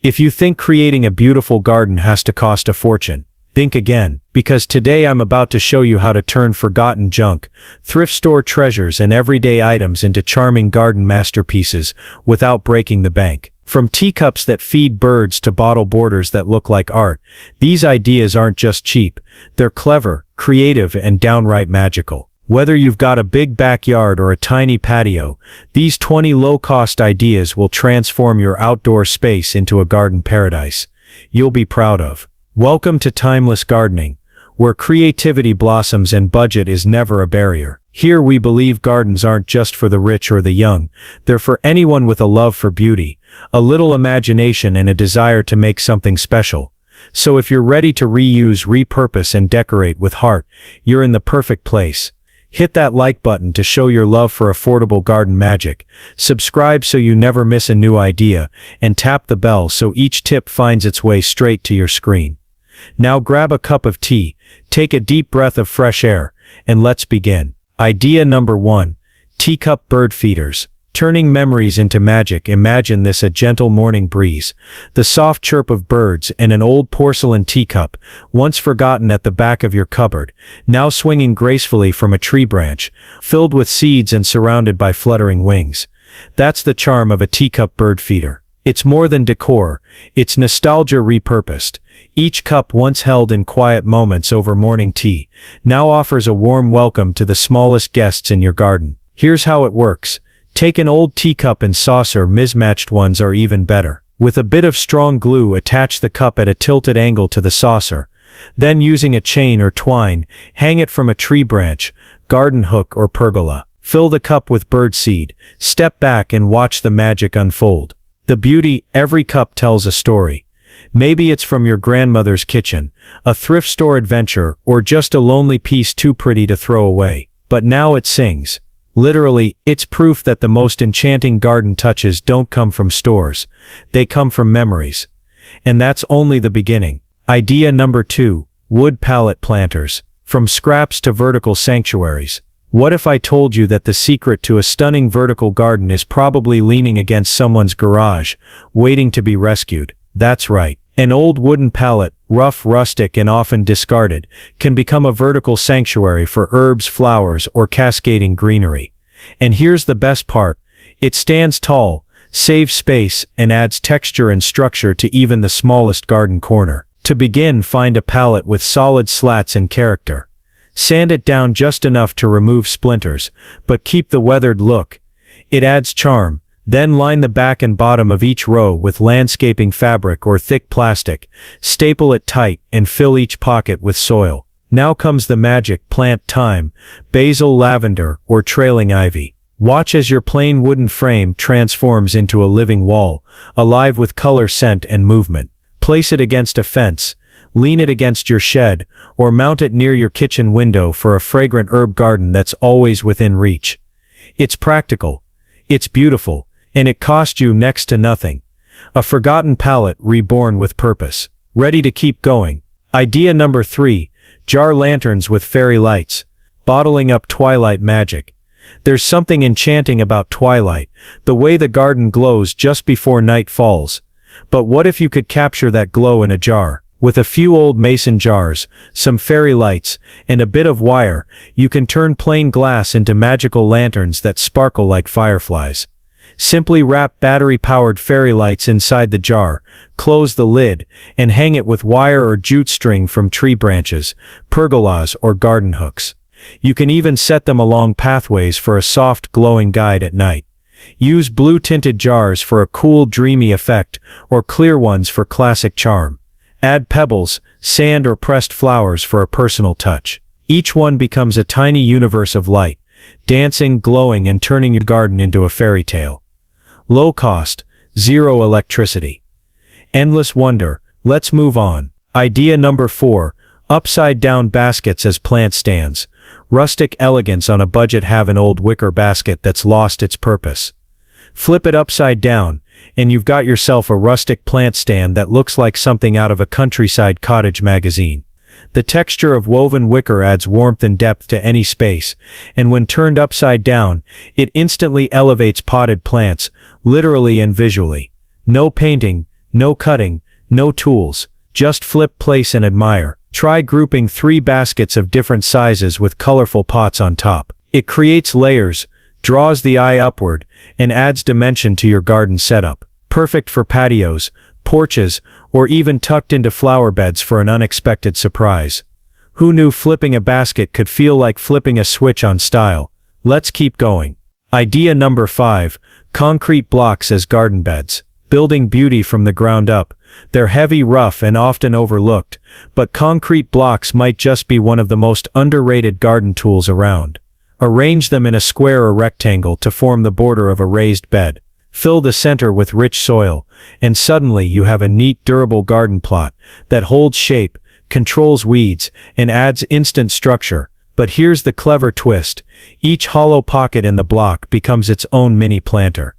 If you think creating a beautiful garden has to cost a fortune, think again, because today I'm about to show you how to turn forgotten junk, thrift store treasures and everyday items into charming garden masterpieces without breaking the bank. From teacups that feed birds to bottle borders that look like art, these ideas aren't just cheap, they're clever, creative and downright magical. Whether you've got a big backyard or a tiny patio, these 20 low-cost ideas will transform your outdoor space into a garden paradise you'll be proud of. Welcome to Timeless Gardening, where creativity blossoms and budget is never a barrier. Here we believe gardens aren't just for the rich or the young, they're for anyone with a love for beauty, a little imagination and a desire to make something special. So if you're ready to reuse, repurpose and decorate with heart, you're in the perfect place. Hit that like button to show your love for affordable garden magic, subscribe so you never miss a new idea, and tap the bell so each tip finds its way straight to your screen. Now grab a cup of tea, take a deep breath of fresh air, and let's begin. Idea number 1. Teacup bird feeders. Turning memories into magic. Imagine this: a gentle morning breeze, the soft chirp of birds, and an old porcelain teacup, once forgotten at the back of your cupboard, now swinging gracefully from a tree branch, filled with seeds and surrounded by fluttering wings. That's the charm of a teacup bird feeder. It's more than decor, it's nostalgia repurposed. Each cup, once held in quiet moments over morning tea, now offers a warm welcome to the smallest guests in your garden. Here's how it works. Take an old teacup and saucer, mismatched ones are even better. With a bit of strong glue, attach the cup at a tilted angle to the saucer. Then, using a chain or twine, hang it from a tree branch, garden hook or pergola. Fill the cup with bird seed, step back and watch the magic unfold. The beauty: every cup tells a story. Maybe it's from your grandmother's kitchen, a thrift store adventure, or just a lonely piece too pretty to throw away. But now it sings. Literally, it's proof that the most enchanting garden touches don't come from stores. They come from memories. And that's only the beginning. Idea number 2. Wood pallet planters. From scraps to vertical sanctuaries. What if I told you that the secret to a stunning vertical garden is probably leaning against someone's garage, waiting to be rescued? That's right. An old wooden pallet, rough, rustic, and often discarded, can become a vertical sanctuary for herbs, flowers, or cascading greenery. And here's the best part. It stands tall, saves space, and adds texture and structure to even the smallest garden corner. To begin, find a pallet with solid slats and character. Sand it down just enough to remove splinters, but keep the weathered look. It adds charm. Then line the back and bottom of each row with landscaping fabric or thick plastic, staple it tight, and fill each pocket with soil. Now comes the magic: plant thyme, basil, lavender, or trailing ivy. Watch as your plain wooden frame transforms into a living wall, alive with color, scent, and movement. Place it against a fence, lean it against your shed, or mount it near your kitchen window for a fragrant herb garden that's always within reach. It's practical, it's beautiful, and it cost you next to nothing. A forgotten pallet reborn with purpose. Ready to keep going. Idea number 3. Jar lanterns with fairy lights. Bottling up twilight magic. There's something enchanting about twilight, the way the garden glows just before night falls. But what if you could capture that glow in a jar? With a few old mason jars, some fairy lights, and a bit of wire, you can turn plain glass into magical lanterns that sparkle like fireflies. Simply wrap battery-powered fairy lights inside the jar, close the lid, and hang it with wire or jute string from tree branches, pergolas, or garden hooks. You can even set them along pathways for a soft, glowing guide at night. Use blue-tinted jars for a cool, dreamy effect, or clear ones for classic charm. Add pebbles, sand, or pressed flowers for a personal touch. Each one becomes a tiny universe of light, dancing, glowing, and turning your garden into a fairy tale. Low cost, zero electricity. Endless wonder. Let's move on. Idea number 4. Upside-down baskets as plant stands. Rustic elegance on a budget. Have an old wicker basket that's lost its purpose. Flip it upside down, and you've got yourself a rustic plant stand that looks like something out of a countryside cottage magazine. The texture of woven wicker adds warmth and depth to any space, and when turned upside down, it instantly elevates potted plants, literally and visually. No painting, No cutting, no tools, just flip, place and admire. Try grouping 3 baskets of different sizes with colorful pots on top. It creates layers, draws the eye upward, and adds dimension to your garden setup. Perfect for patios, porches, or even tucked into flower beds for an unexpected surprise. Who knew flipping a basket could feel like flipping a switch on style? Let's keep going. Idea number 5, concrete blocks as garden beds. Building beauty from the ground up. They're heavy, rough, and often overlooked, but concrete blocks might just be one of the most underrated garden tools around. Arrange them in a square or rectangle to form the border of a raised bed. Fill the center with rich soil, and suddenly you have a neat, durable garden plot that holds shape, controls weeds, and adds instant structure. But here's the clever twist. Each hollow pocket in the block becomes its own mini planter.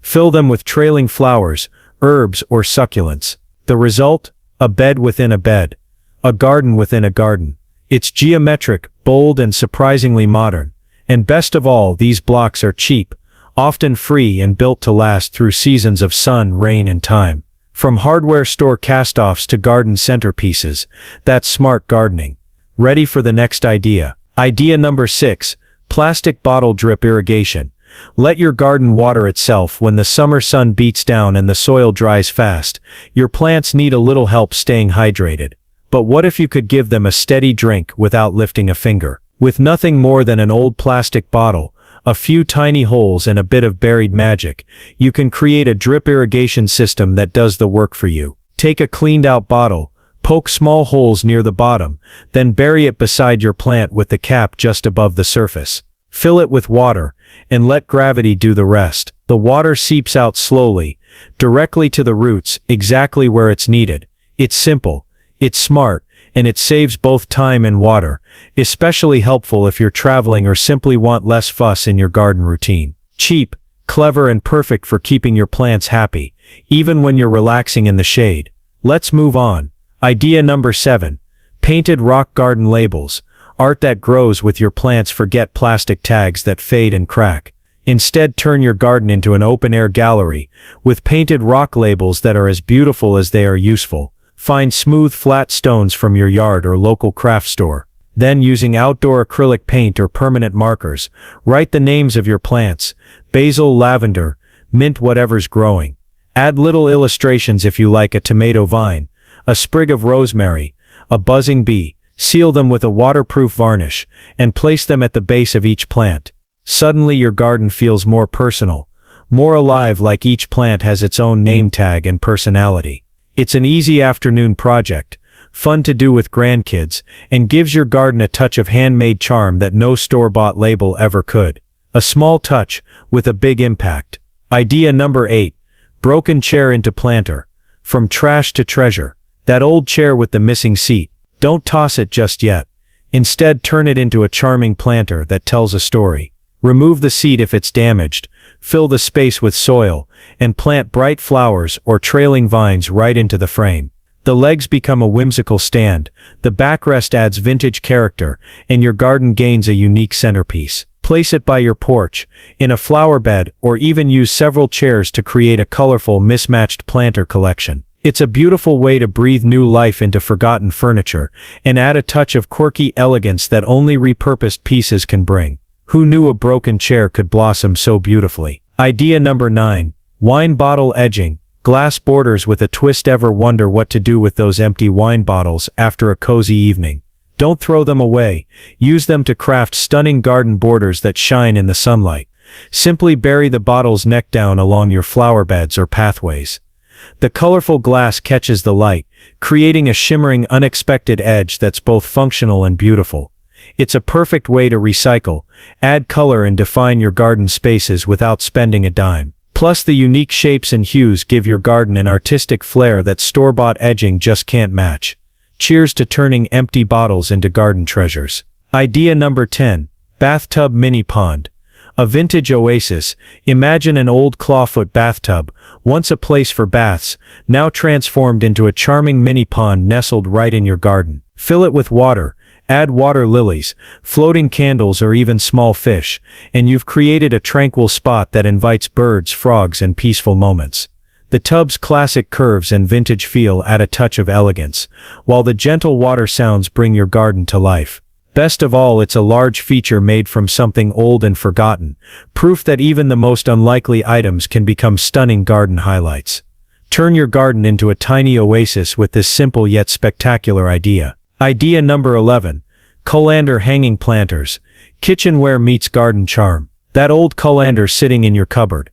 Fill them with trailing flowers, herbs, or succulents. The result? A bed within a bed. A garden within a garden. It's geometric, bold, and surprisingly modern. And best of all, these blocks are cheap, often free and built to last through seasons of sun, rain, and time. From hardware store cast-offs to garden centerpieces, that's smart gardening. Ready for the next idea. Idea number 6, plastic bottle drip irrigation. Let your garden water itself when the summer sun beats down and the soil dries fast. Your plants need a little help staying hydrated. But what if you could give them a steady drink without lifting a finger? With nothing more than an old plastic bottle, a few tiny holes and a bit of buried magic, you can create a drip irrigation system that does the work for you. Take a cleaned out bottle, poke small holes near the bottom, then bury it beside your plant with the cap just above the surface. Fill it with water, and let gravity do the rest. The water seeps out slowly, directly to the roots, exactly where it's needed. It's simple, it's smart, and it saves both time and water, especially helpful if you're traveling or simply want less fuss in your garden routine. Cheap, clever, and perfect for keeping your plants happy, even when you're relaxing in the shade. Let's move on. Idea number 7, painted rock garden labels. Art that grows with your plants. Forget plastic tags that fade and crack. Instead, turn your garden into an open-air gallery with painted rock labels that are as beautiful as they are useful. Find smooth, flat stones from your yard or local craft store. Then, using outdoor acrylic paint or permanent markers, write the names of your plants: basil, lavender, mint, whatever's growing. Add little illustrations if you like: a tomato vine, a sprig of rosemary, a buzzing bee. Seal them with a waterproof varnish, and place them at the base of each plant. Suddenly your garden feels more personal, more alive, like each plant has its own name tag and personality. It's an easy afternoon project, fun to do with grandkids, and gives your garden a touch of handmade charm that no store-bought label ever could. A small touch, with a big impact. Idea number 8, broken chair into planter. From trash to treasure. That old chair with the missing seat. Don't toss it just yet. Instead, turn it into a charming planter that tells a story. Remove the seat if it's damaged, fill the space with soil, and plant bright flowers or trailing vines right into the frame. The legs become a whimsical stand, the backrest adds vintage character, and your garden gains a unique centerpiece. Place it by your porch, in a flower bed, or even use several chairs to create a colorful, mismatched planter collection. It's a beautiful way to breathe new life into forgotten furniture, and add a touch of quirky elegance that only repurposed pieces can bring. Who knew a broken chair could blossom so beautifully? Idea number 9, wine bottle edging. Glass borders with a twist. Ever wonder what to do with those empty wine bottles after a cozy evening? Don't throw them away. Use them to craft stunning garden borders that shine in the sunlight. Simply bury the bottles neck down along your flower beds or pathways. The colorful glass catches the light, creating a shimmering, unexpected edge that's both functional and beautiful. It's a perfect way to recycle, add color, and define your garden spaces without spending a dime. Plus, the unique shapes and hues give your garden an artistic flair that store-bought edging just can't match. Cheers to turning empty bottles into garden treasures. Idea number 10, bathtub mini pond. A vintage oasis. Imagine an old clawfoot bathtub, once a place for baths, now transformed into a charming mini pond nestled right in your garden. Fill it with water, add water lilies, floating candles, or even small fish, and you've created a tranquil spot that invites birds, frogs, and peaceful moments. The tub's classic curves and vintage feel add a touch of elegance, while the gentle water sounds bring your garden to life. Best of all, it's a large feature made from something old and forgotten, proof that even the most unlikely items can become stunning garden highlights. Turn your garden into a tiny oasis with this simple yet spectacular idea. Idea number 11. Colander hanging planters. Kitchenware meets garden charm. That old colander sitting in your cupboard.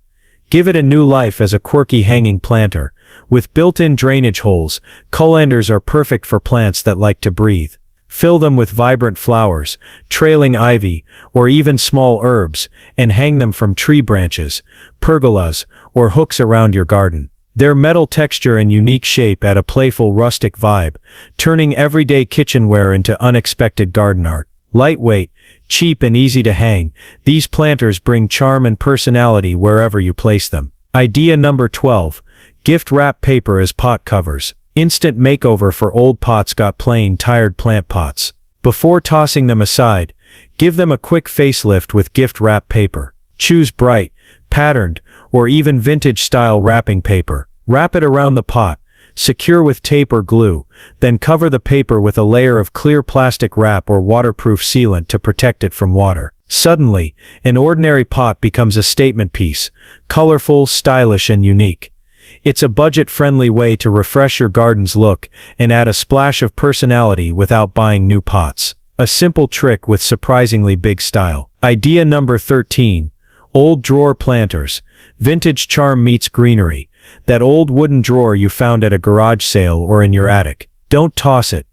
Give it a new life as a quirky hanging planter. With built-in drainage holes, colanders are perfect for plants that like to breathe. Fill them with vibrant flowers, trailing ivy, or even small herbs, and hang them from tree branches, pergolas, or hooks around your garden. Their metal texture and unique shape add a playful rustic vibe, turning everyday kitchenware into unexpected garden art. Lightweight, cheap and easy to hang, these planters bring charm and personality wherever you place them. Idea number 12. Gift wrap paper as pot covers. Instant makeover for old pots got plain tired plant pots. Before tossing them aside, give them a quick facelift with gift wrap paper. Choose bright, patterned, or even vintage-style wrapping paper. Wrap it around the pot, secure with tape or glue, then cover the paper with a layer of clear plastic wrap or waterproof sealant to protect it from water. Suddenly, an ordinary pot becomes a statement piece, colorful, stylish, and unique. It's a budget-friendly way to refresh your garden's look and add a splash of personality without buying new pots. A simple trick with surprisingly big style. Idea number 13. Old drawer planters. Vintage charm meets greenery. That old wooden drawer you found at a garage sale or in your attic. Don't toss it.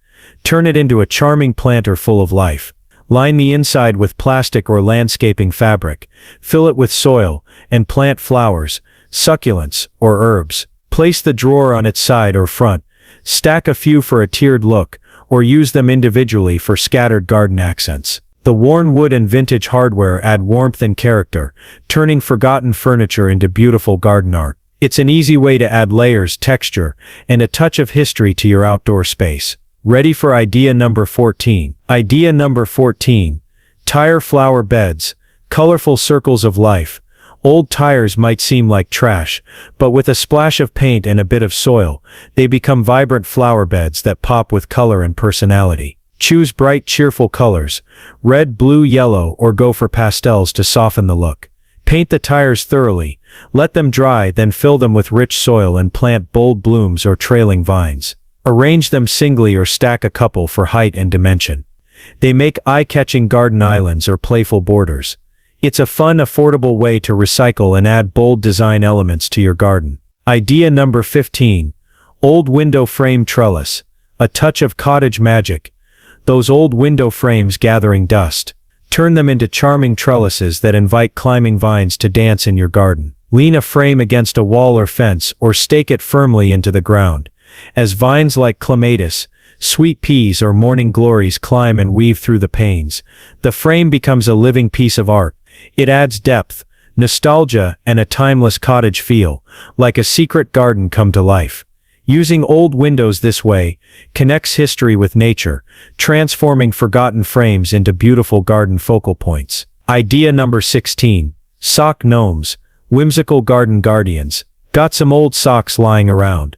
Turn it into a charming planter full of life. Line the inside with plastic or landscaping fabric. Fill it with soil, and plant flowers, succulents, or herbs. Place the drawer on its side or front. Stack a few for a tiered look, or use them individually for scattered garden accents. The worn wood and vintage hardware add warmth and character, turning forgotten furniture into beautiful garden art. It's an easy way to add layers, texture, and a touch of history to your outdoor space. Ready for idea number 14. Idea number 14. Tire flower beds. Colorful circles of life. Old tires might seem like trash, but with a splash of paint and a bit of soil, they become vibrant flower beds that pop with color and personality. Choose bright, cheerful colors, red, blue, yellow, or go for pastels to soften the look. Paint the tires thoroughly, let them dry, then fill them with rich soil and plant bold blooms or trailing vines. Arrange them singly or stack a couple for height and dimension. They make eye-catching garden islands or playful borders. It's a fun, affordable way to recycle and add bold design elements to your garden. Idea number 15. Old window frame trellis. A touch of cottage magic. Those old window frames gathering dust. Turn them into charming trellises that invite climbing vines to dance in your garden. Lean a frame against a wall or fence or stake it firmly into the ground. As vines like clematis, sweet peas, or morning glories climb and weave through the panes, the frame becomes a living piece of art. It adds depth, nostalgia, and a timeless cottage feel, like a secret garden come to life. Using old windows this way connects history with nature, transforming forgotten frames into beautiful garden focal points. Idea number 16. Sock gnomes. Whimsical garden guardians. Got some old socks lying around?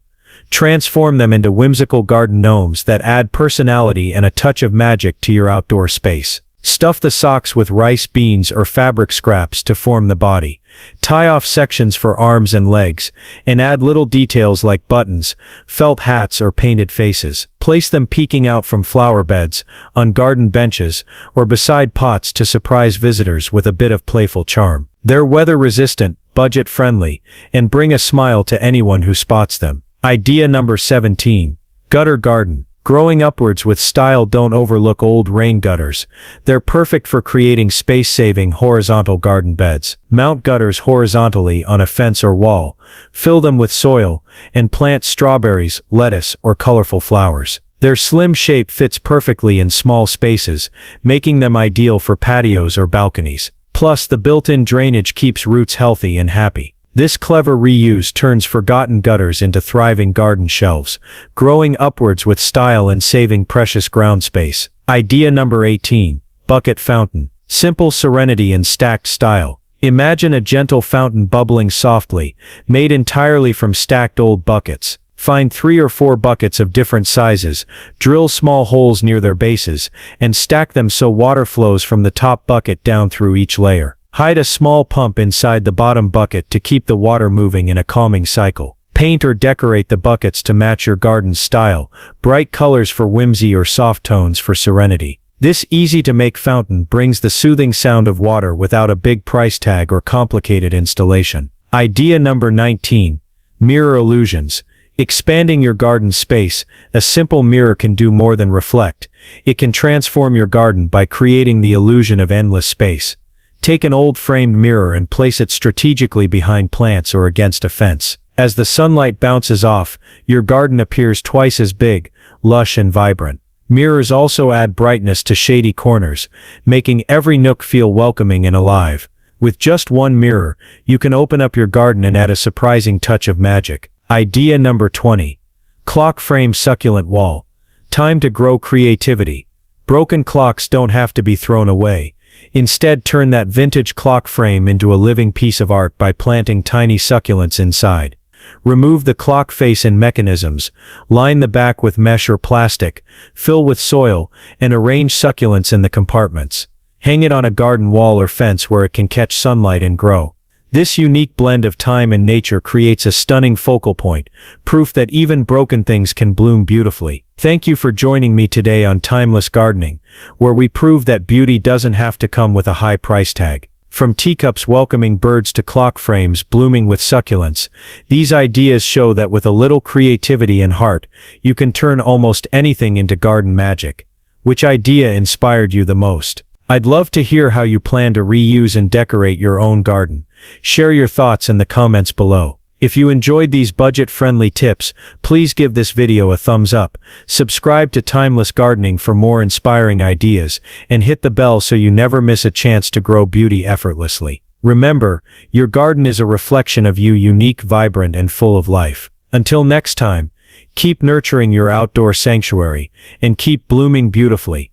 Transform them into whimsical garden gnomes that add personality and a touch of magic to your outdoor space. Stuff the socks with rice, beans, or fabric scraps to form the body. Tie off sections for arms and legs, and add little details like buttons, felt hats, or painted faces. Place them peeking out from flower beds, on garden benches, or beside pots to surprise visitors with a bit of playful charm. They're weather-resistant, budget-friendly, and bring a smile to anyone who spots them. Idea number 17. Gutter garden. Growing upwards with style, don't overlook old rain gutters. They're perfect for creating space-saving horizontal garden beds. Mount gutters horizontally on a fence or wall, fill them with soil, and plant strawberries, lettuce, or colorful flowers. Their slim shape fits perfectly in small spaces, making them ideal for patios or balconies. Plus, the built-in drainage keeps roots healthy and happy. This clever reuse turns forgotten gutters into thriving garden shelves, growing upwards with style and saving precious ground space. Idea number 18. Bucket fountain. Simple serenity and stacked style. Imagine a gentle fountain bubbling softly, made entirely from stacked old buckets. Find 3 or 4 buckets of different sizes, drill small holes near their bases, and stack them so water flows from the top bucket down through each layer. Hide a small pump inside the bottom bucket to keep the water moving in a calming cycle. Paint or decorate the buckets to match your garden's style, bright colors for whimsy or soft tones for serenity. This easy-to-make fountain brings the soothing sound of water without a big price tag or complicated installation. Idea number 19. Mirror illusions. Expanding your garden space, a simple mirror can do more than reflect. It can transform your garden by creating the illusion of endless space. Take an old framed mirror and place it strategically behind plants or against a fence. As the sunlight bounces off, your garden appears twice as big, lush and vibrant. Mirrors also add brightness to shady corners, making every nook feel welcoming and alive. With just one mirror, you can open up your garden and add a surprising touch of magic. Idea number 20. Clock frame succulent wall. Time to grow creativity. Broken clocks don't have to be thrown away. Instead, turn that vintage clock frame into a living piece of art by planting tiny succulents inside. Remove the clock face and mechanisms, line the back with mesh or plastic, fill with soil, and arrange succulents in the compartments. Hang it on a garden wall or fence where it can catch sunlight and grow. This unique blend of time and nature creates a stunning focal point, proof that even broken things can bloom beautifully. Thank you for joining me today on Timeless Gardening, where we prove that beauty doesn't have to come with a high price tag. From teacups welcoming birds to clock frames blooming with succulents, these ideas show that with a little creativity and heart, you can turn almost anything into garden magic. Which idea inspired you the most? I'd love to hear how you plan to reuse and decorate your own garden. Share your thoughts in the comments below. If you enjoyed these budget-friendly tips, please give this video a thumbs up, subscribe to Timeless Gardening for more inspiring ideas, and hit the bell so you never miss a chance to grow beauty effortlessly. Remember, your garden is a reflection of you, unique, vibrant, and full of life. Until next time, keep nurturing your outdoor sanctuary, and keep blooming beautifully.